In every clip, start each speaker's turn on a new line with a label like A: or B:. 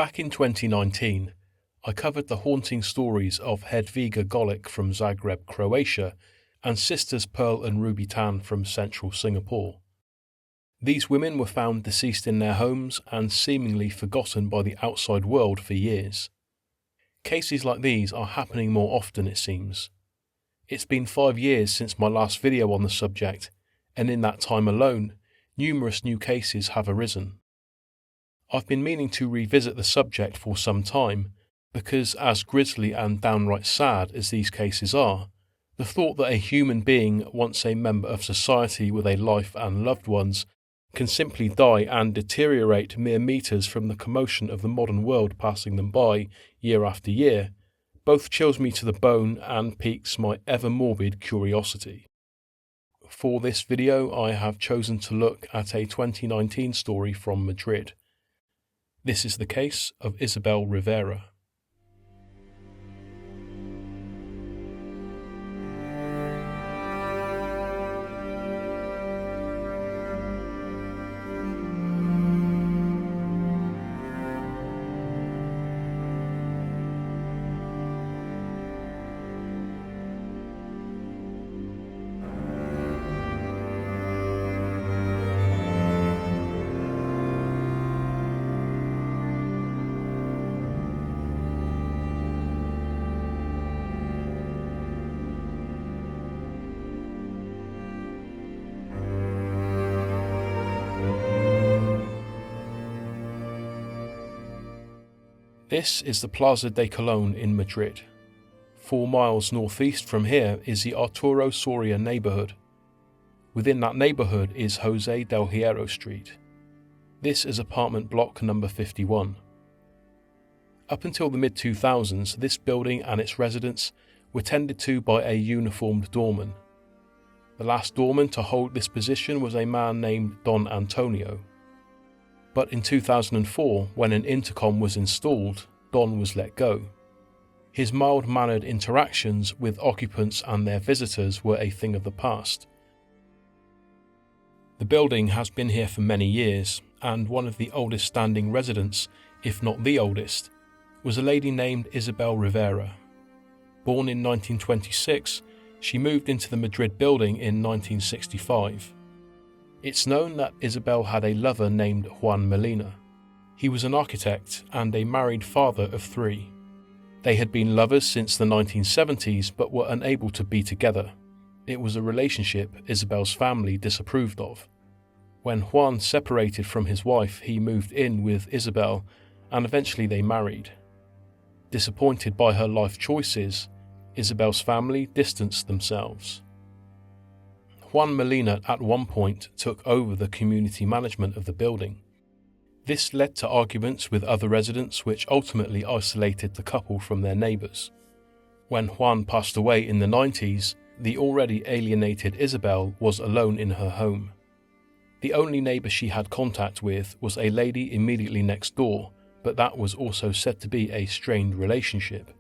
A: Back in 2019, I covered the haunting stories of Hedviga Golik from Zagreb, Croatia, and sisters Pearl and Ruby Tan from central Singapore. These women were found deceased in their homes and seemingly forgotten by the outside world for years. Cases like these are happening more often, it seems. It's been 5 years since my last video on the subject, and in that time alone, numerous new cases have arisen. I've been meaning to revisit the subject for some time, because as grisly and downright sad as these cases are, the thought that a human being, once a member of society with a life and loved ones, can simply die and deteriorate mere meters from the commotion of the modern world passing them by year after year, both chills me to the bone and piques my ever-morbid curiosity. For this video, I have chosen to look at a 2019 story from Madrid. This is the case of Isabel Rivera. This is the Plaza de Colón in Madrid. 4 miles northeast from here is the Arturo Soria neighbourhood. Within that neighbourhood is José del Hierro Street. This is apartment block number 51. Up until the mid-2000s, this building and its residents were tended to by a uniformed doorman. The last doorman to hold this position was a man named Don Antonio. But in 2004, when an intercom was installed, Don was let go. His mild-mannered interactions with occupants and their visitors were a thing of the past. The building has been here for many years, and one of the oldest standing residents, if not the oldest, was a lady named Isabel Rivera. Born in 1926, she moved into the Madrid building in 1965. It's known that Isabel had a lover named Juan Molina. He was an architect and a married father of 3. They had been lovers since the 1970s but were unable to be together. It was a relationship Isabel's family disapproved of. When Juan separated from his wife, he moved in with Isabel and eventually they married. Disappointed by her life choices, Isabel's family distanced themselves. Juan Molina at one point took over the community management of the building. This led to arguments with other residents which ultimately isolated the couple from their neighbours. When Juan passed away in the 90s, the already alienated Isabel was alone in her home. The only neighbour she had contact with was a lady immediately next door, but that was also said to be a strained relationship.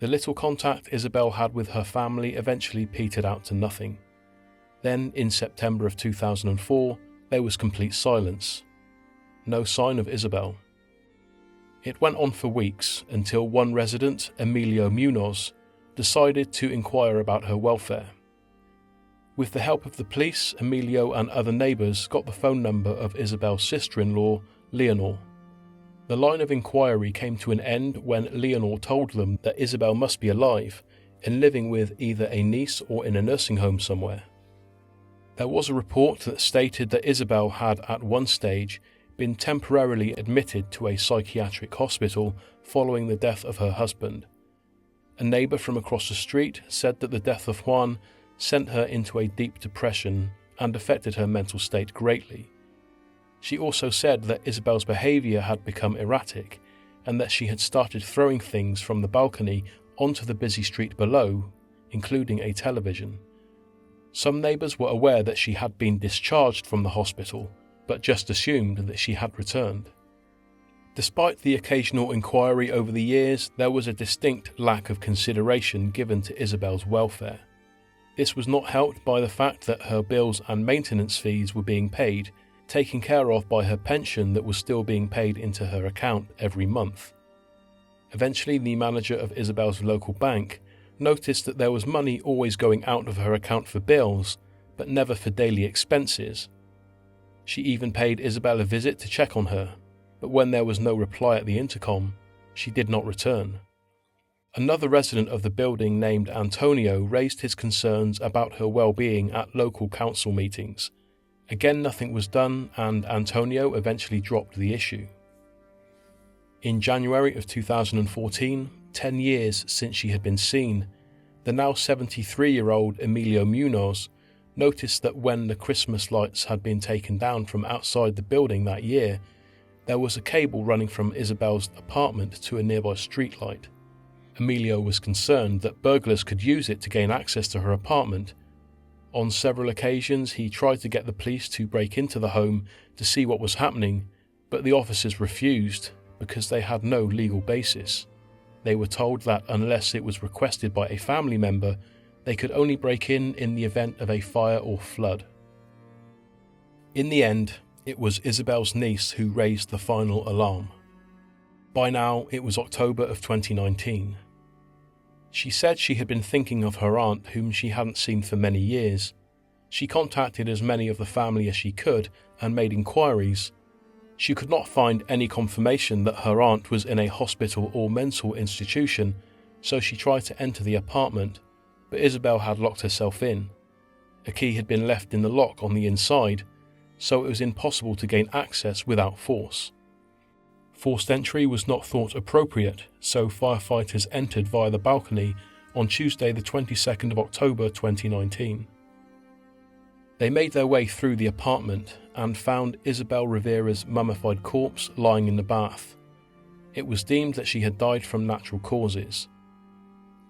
A: The little contact Isabel had with her family eventually petered out to nothing. Then, in September of 2004, there was complete silence. No sign of Isabel. It went on for weeks until one resident, Emilio Munoz, decided to inquire about her welfare. With the help of the police, Emilio and other neighbours got the phone number of Isabel's sister-in-law, Leonor. The line of inquiry came to an end when Leonor told them that Isabel must be alive and living with either a niece or in a nursing home somewhere. There was a report that stated that Isabel had at one stage been temporarily admitted to a psychiatric hospital following the death of her husband. A neighbour from across the street said that the death of Juan sent her into a deep depression and affected her mental state greatly. She also said that Isabel's behaviour had become erratic and that she had started throwing things from the balcony onto the busy street below, including a television. Some neighbours were aware that she had been discharged from the hospital, but just assumed that she had returned. Despite the occasional inquiry over the years, there was a distinct lack of consideration given to Isabel's welfare. This was not helped by the fact that her bills and maintenance fees were being paid, taken care of by her pension that was still being paid into her account every month. Eventually, the manager of Isabel's local bank noticed that there was money always going out of her account for bills, but never for daily expenses. She even paid Isabel a visit to check on her, but when there was no reply at the intercom, she did not return. Another resident of the building named Antonio raised his concerns about her well-being at local council meetings. Again, nothing was done, and Antonio eventually dropped the issue. In January of 2014, 10 years since she had been seen, the now 73-year-old Emilio Munoz noticed that when the Christmas lights had been taken down from outside the building that year, there was a cable running from Isabel's apartment to a nearby streetlight. Emilio was concerned that burglars could use it to gain access to her apartment. On several occasions, he tried to get the police to break into the home to see what was happening, but the officers refused because they had no legal basis. They were told that unless it was requested by a family member, they could only break in the event of a fire or flood. In the end, it was Isabel's niece who raised the final alarm. By now, it was October of 2019. She said she had been thinking of her aunt, whom she hadn't seen for many years. She contacted as many of the family as she could and made inquiries. She could not find any confirmation that her aunt was in a hospital or mental institution, so she tried to enter the apartment, but Isabel had locked herself in. A key had been left in the lock on the inside, so it was impossible to gain access without force. Forced entry was not thought appropriate, so firefighters entered via the balcony on Tuesday the 22nd of October 2019. They made their way through the apartment and found Isabel Rivera's mummified corpse lying in the bath. It was deemed that she had died from natural causes.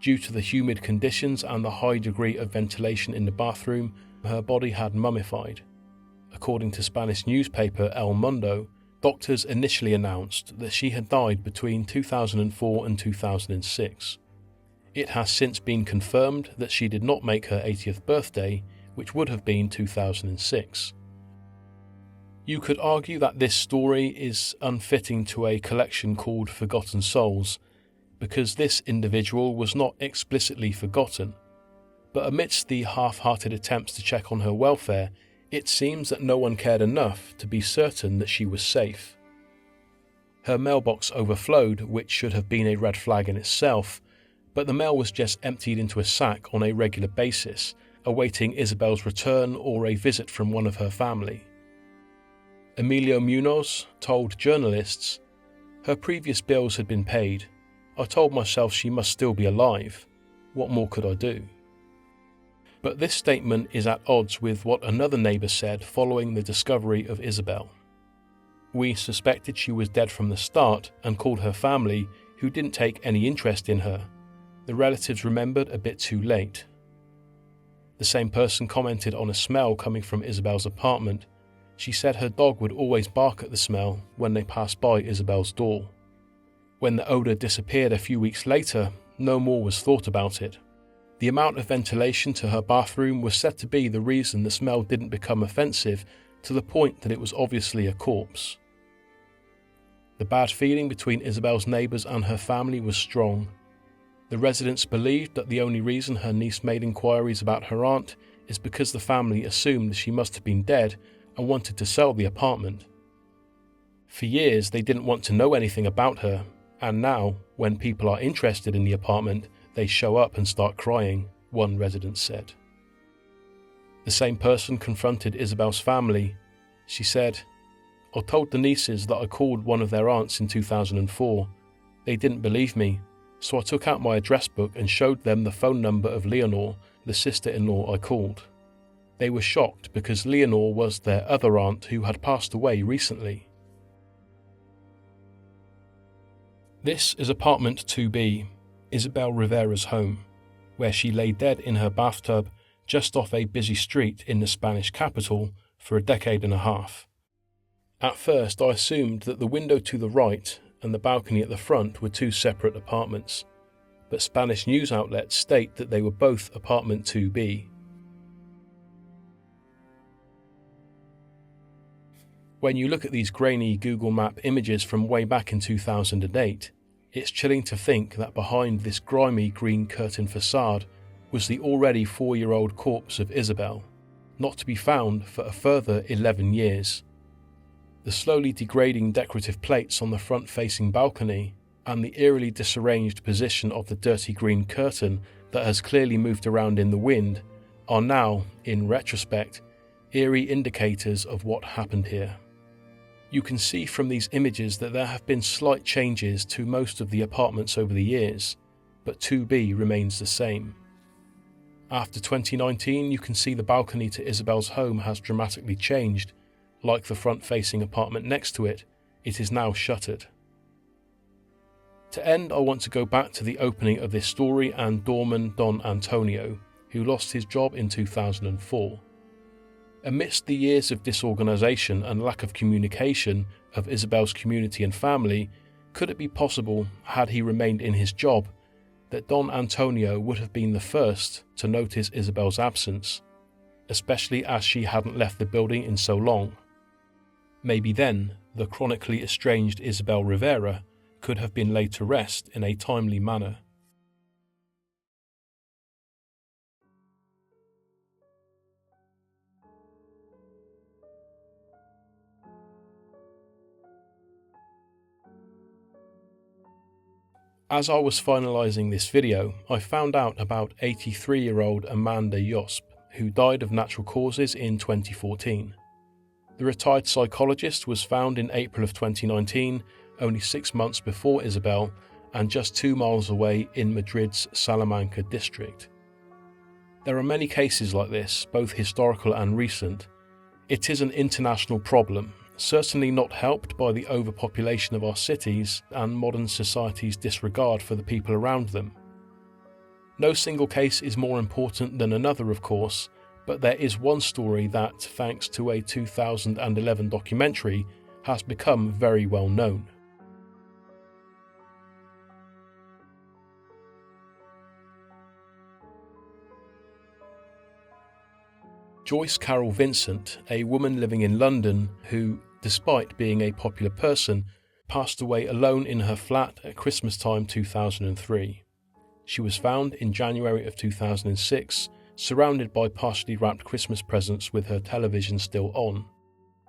A: Due to the humid conditions and the high degree of ventilation in the bathroom, her body had mummified. According to Spanish newspaper El Mundo, doctors initially announced that she had died between 2004 and 2006. It has since been confirmed that she did not make her 80th birthday, which would have been 2006. You could argue that this story is unfitting to a collection called Forgotten Souls, because this individual was not explicitly forgotten, but amidst the half-hearted attempts to check on her welfare, it seems that no one cared enough to be certain that she was safe. Her mailbox overflowed, which should have been a red flag in itself, but the mail was just emptied into a sack on a regular basis, awaiting Isabel's return or a visit from one of her family. Emilio Munoz told journalists, "Her previous bills had been paid. I told myself she must still be alive. What more could I do?" But this statement is at odds with what another neighbour said following the discovery of Isabel. "We suspected she was dead from the start and called her family, who didn't take any interest in her. The relatives remembered a bit too late." The same person commented on a smell coming from Isabel's apartment. She said her dog would always bark at the smell when they passed by Isabel's door. When the odour disappeared a few weeks later, no more was thought about it. The amount of ventilation to her bathroom was said to be the reason the smell didn't become offensive to the point that it was obviously a corpse. The bad feeling between Isabel's neighbours and her family was strong. The residents believed that the only reason her niece made inquiries about her aunt is because the family assumed she must have been dead and wanted to sell the apartment. For years they didn't want to know anything about her, and now, when people are interested in the apartment, they show up and start crying, one resident said. The same person confronted Isabel's family. She said, "I told the nieces that I called one of their aunts in 2004. They didn't believe me, so I took out my address book and showed them the phone number of Leonor, the sister-in-law I called. They were shocked because Leonor was their other aunt who had passed away recently." This is apartment 2B, Isabel Rivera's home, where she lay dead in her bathtub just off a busy street in the Spanish capital for a decade and a half. At first I assumed that the window to the right and the balcony at the front were two separate apartments, but Spanish news outlets state that they were both apartment 2B. When you look at these grainy Google Map images from way back in 2008, it's chilling to think that behind this grimy green curtain facade was the already 4-year-old corpse of Isabel, not to be found for a further 11 years. The slowly degrading decorative plates on the front-facing balcony and the eerily disarranged position of the dirty green curtain that has clearly moved around in the wind are now, in retrospect, eerie indicators of what happened here. You can see from these images that there have been slight changes to most of the apartments over the years, but 2B remains the same. After 2019, you can see the balcony to Isabel's home has dramatically changed. Like the front-facing apartment next to it, it is now shuttered. To end, I want to go back to the opening of this story and doorman Don Antonio, who lost his job in 2004. Amidst the years of disorganisation and lack of communication of Isabel's community and family, could it be possible, had he remained in his job, that Don Antonio would have been the first to notice Isabel's absence, especially as she hadn't left the building in so long? Maybe then, the chronically estranged Isabel Rivera could have been laid to rest in a timely manner. As I was finalising this video, I found out about 83-year-old Amanda Jospe, who died of natural causes in 2014. The retired psychologist was found in April of 2019, only 6 months before Isabel, and just 2 miles away in Madrid's Salamanca district. There are many cases like this, both historical and recent. It is an international problem, certainly not helped by the overpopulation of our cities and modern society's disregard for the people around them. No single case is more important than another, of course, but there is one story that, thanks to a 2011 documentary, has become very well known. Joyce Carol Vincent, a woman living in London who, despite being a popular person, passed away alone in her flat at Christmas time 2003. She was found in January of 2006, surrounded by partially wrapped Christmas presents with her television still on.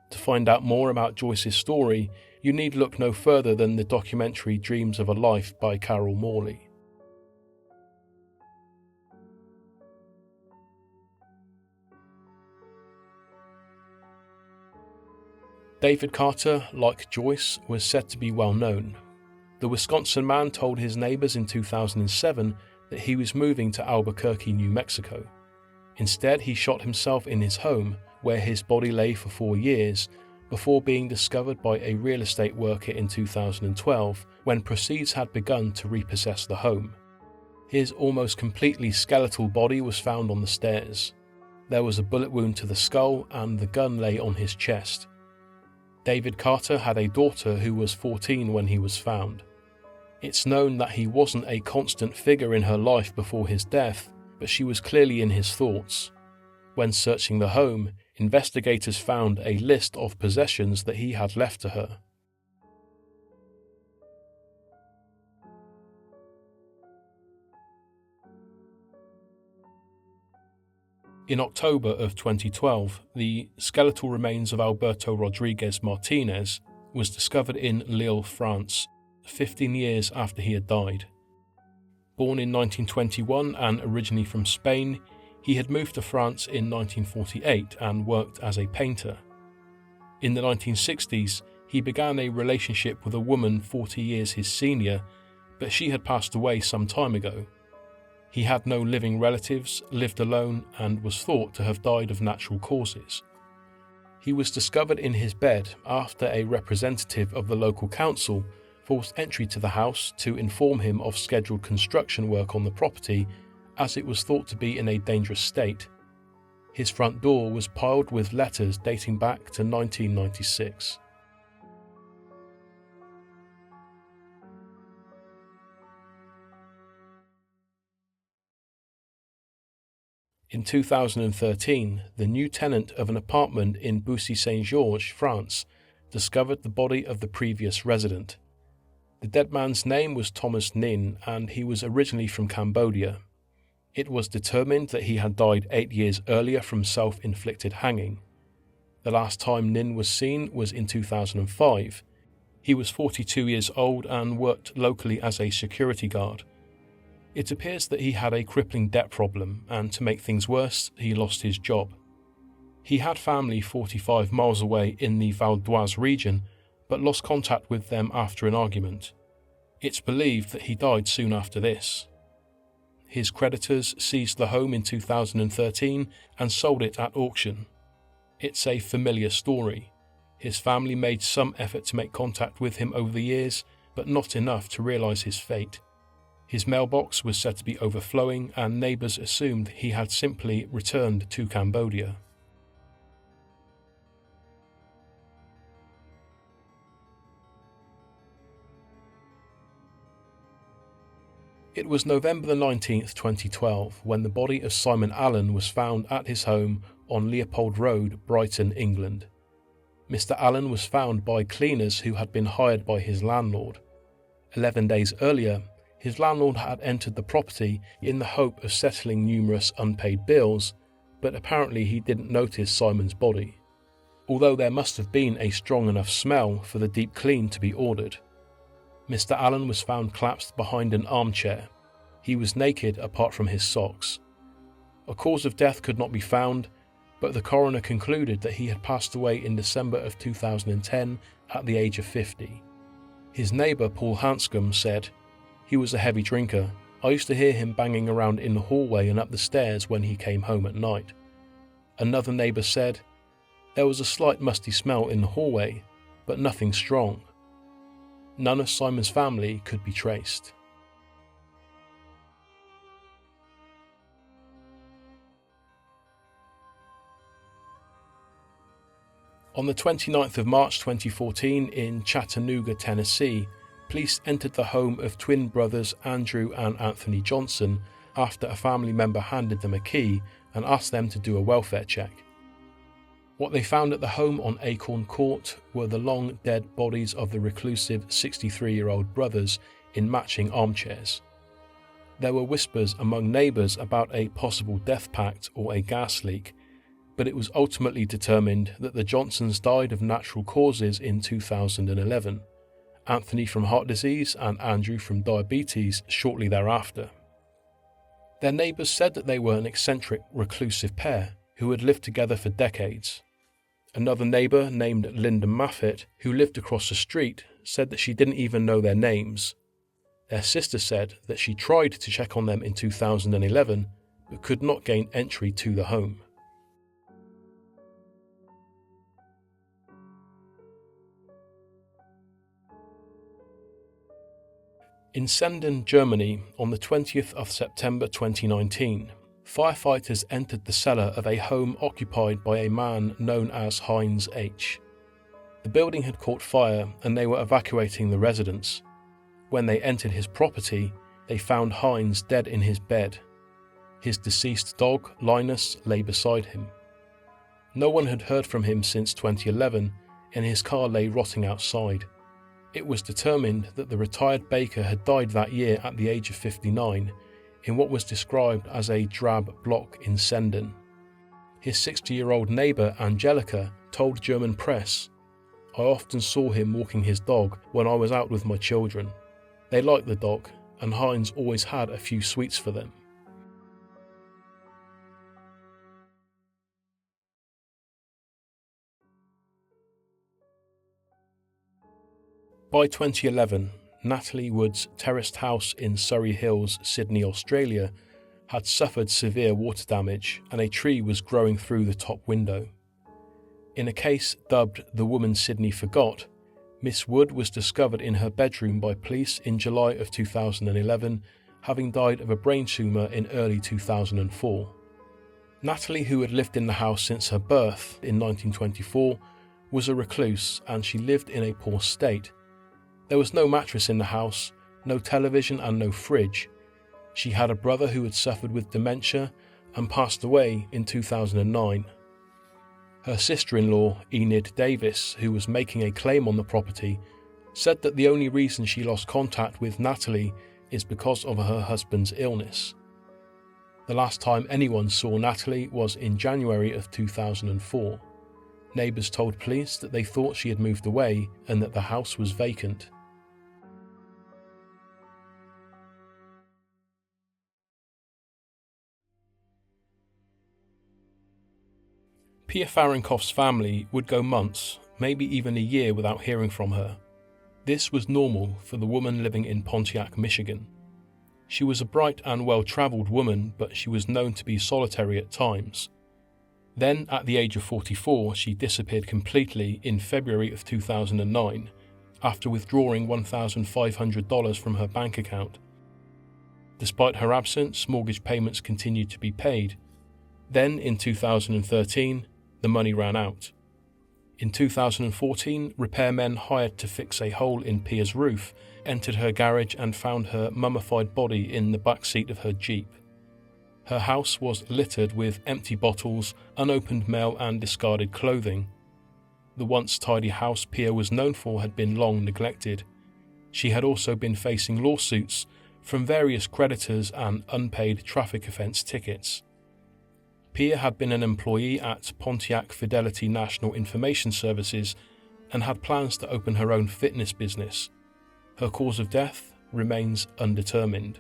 A: To find out more about Joyce's story, you need look no further than the documentary Dreams of a Life by Carol Morley. David Carter, like Joyce, was said to be well known. The Wisconsin man told his neighbors in 2007 that he was moving to Albuquerque, New Mexico. Instead, he shot himself in his home, where his body lay for 4 years, before being discovered by a real estate worker in 2012, when proceeds had begun to repossess the home. His almost completely skeletal body was found on the stairs. There was a bullet wound to the skull, and the gun lay on his chest. David Carter had a daughter who was 14 when he was found. It's known that he wasn't a constant figure in her life before his death, but she was clearly in his thoughts. When searching the home, investigators found a list of possessions that he had left to her. In October of 2012, the skeletal remains of Alberto Rodríguez Martínez was discovered in Lille, France, 15 years after he had died. Born in 1921 and originally from Spain, he had moved to France in 1948 and worked as a painter. In the 1960s, he began a relationship with a woman 40 years his senior, but she had passed away some time ago. He had no living relatives, lived alone, and was thought to have died of natural causes. He was discovered in his bed after a representative of the local council forced entry to the house to inform him of scheduled construction work on the property, as it was thought to be in a dangerous state. His front door was piled with letters dating back to 1996. In 2013, the new tenant of an apartment in Bussy-Saint-Georges, France, discovered the body of the previous resident. The dead man's name was Thomas Ngin, and he was originally from Cambodia. It was determined that he had died 8 years earlier from self-inflicted hanging. The last time Ngin was seen was in 2005. He was 42 years old and worked locally as a security guard. It appears that he had a crippling debt problem, and to make things worse, he lost his job. He had family 45 miles away in the Val d'Oise region, but lost contact with them after an argument. It's believed that he died soon after this. His creditors seized the home in 2013 and sold it at auction. It's a familiar story. His family made some effort to make contact with him over the years, but not enough to realise his fate. His mailbox was said to be overflowing, and neighbours assumed he had simply returned to Cambodia. It was November the 19th, 2012, when the body of Simon Allen was found at his home on Leopold Road, Brighton, England. Mr. Allen was found by cleaners who had been hired by his landlord. 11 days earlier, his landlord had entered the property in the hope of settling numerous unpaid bills, but apparently he didn't notice Simon's body, although there must have been a strong enough smell for the deep clean to be ordered. Mr. Allen was found collapsed behind an armchair. He was naked apart from his socks. A cause of death could not be found, but the coroner concluded that he had passed away in December of 2010 at the age of 50. His neighbour Paul Hanscom said, "He was a heavy drinker. I used to hear him banging around in the hallway and up the stairs when he came home at night." Another neighbour said, "There was a slight musty smell in the hallway, but nothing strong." None of Simon's family could be traced. On the 29th of March 2014 in Chattanooga, Tennessee, police entered the home of twin brothers Andrew and Anthony Johnson after a family member handed them a key and asked them to do a welfare check. What they found at the home on Acorn Court were the long dead bodies of the reclusive 63-year-old brothers in matching armchairs. There were whispers among neighbours about a possible death pact or a gas leak, but it was ultimately determined that the Johnsons died of natural causes in 2011, Anthony from heart disease and Andrew from diabetes shortly thereafter. Their neighbours said that they were an eccentric, reclusive pair who had lived together for decades. Another neighbour named Linda Maffitt, who lived across the street, said that she didn't even know their names. Their sister said that she tried to check on them in 2011, but could not gain entry to the home. In Senden, Germany, on the 20th of September 2019, firefighters entered the cellar of a home occupied by a man known as Heinz H. The building had caught fire and they were evacuating the residents. When they entered his property, they found Heinz dead in his bed. His deceased dog, Linus, lay beside him. No one had heard from him since 2011, and his car lay rotting outside. It was determined that the retired baker had died that year at the age of 59 in what was described as a drab block in Senden. His 60-year-old neighbour Angelica told German press, "I often saw him walking his dog when I was out with my children. They liked the dog, and Heinz always had a few sweets for them." By 2011, Natalie Wood's terraced house in Surrey Hills, Sydney, Australia, had suffered severe water damage and a tree was growing through the top window. In a case dubbed "The Woman Sydney Forgot," Miss Wood was discovered in her bedroom by police in July of 2011, having died of a brain tumour in early 2004. Natalie, who had lived in the house since her birth in 1924, was a recluse and she lived in a poor state. There was no mattress in the house, no television and no fridge. She had a brother who had suffered with dementia and passed away in 2009. Her sister-in-law, Enid Davis, who was making a claim on the property, said that the only reason she lost contact with Natalie is because of her husband's illness. The last time anyone saw Natalie was in January of 2004. Neighbours told police that they thought she had moved away and that the house was vacant. Pia Farrenkopf's family would go months, maybe even a year without hearing from her. This was normal for the woman living in Pontiac, Michigan. She was a bright and well-travelled woman, but she was known to be solitary at times. Then, at the age of 44, she disappeared completely in February of 2009, after withdrawing $1,500 from her bank account. Despite her absence, mortgage payments continued to be paid. Then, in 2013, the money ran out. In 2014, repairmen hired to fix a hole in Pia's roof entered her garage and found her mummified body in the back seat of her Jeep. Her house was littered with empty bottles, unopened mail and discarded clothing. The once tidy house Pia was known for had been long neglected. She had also been facing lawsuits from various creditors and unpaid traffic offence tickets. Pia had been an employee at Pontiac Fidelity National Information Services and had plans to open her own fitness business. Her cause of death remains undetermined.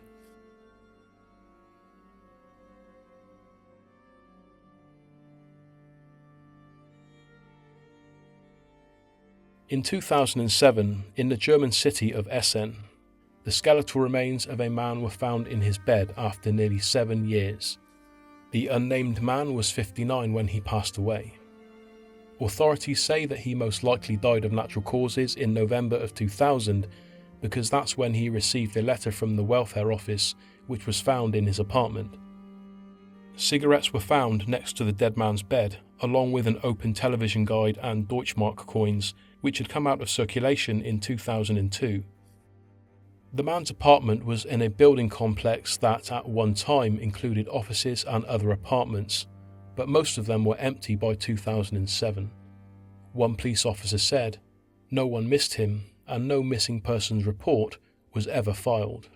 A: In 2007, in the German city of Essen, the skeletal remains of a man were found in his bed after nearly 7 years. The unnamed man was 59 when he passed away. Authorities say that he most likely died of natural causes in November of 2000 because that's when he received a letter from the welfare office which was found in his apartment. Cigarettes were found next to the dead man's bed, along with an open television guide and Deutschmark coins which had come out of circulation in 2002. The man's apartment was in a building complex that at one time included offices and other apartments, but most of them were empty by 2007. One police officer said, "No one missed him and no missing persons report was ever filed."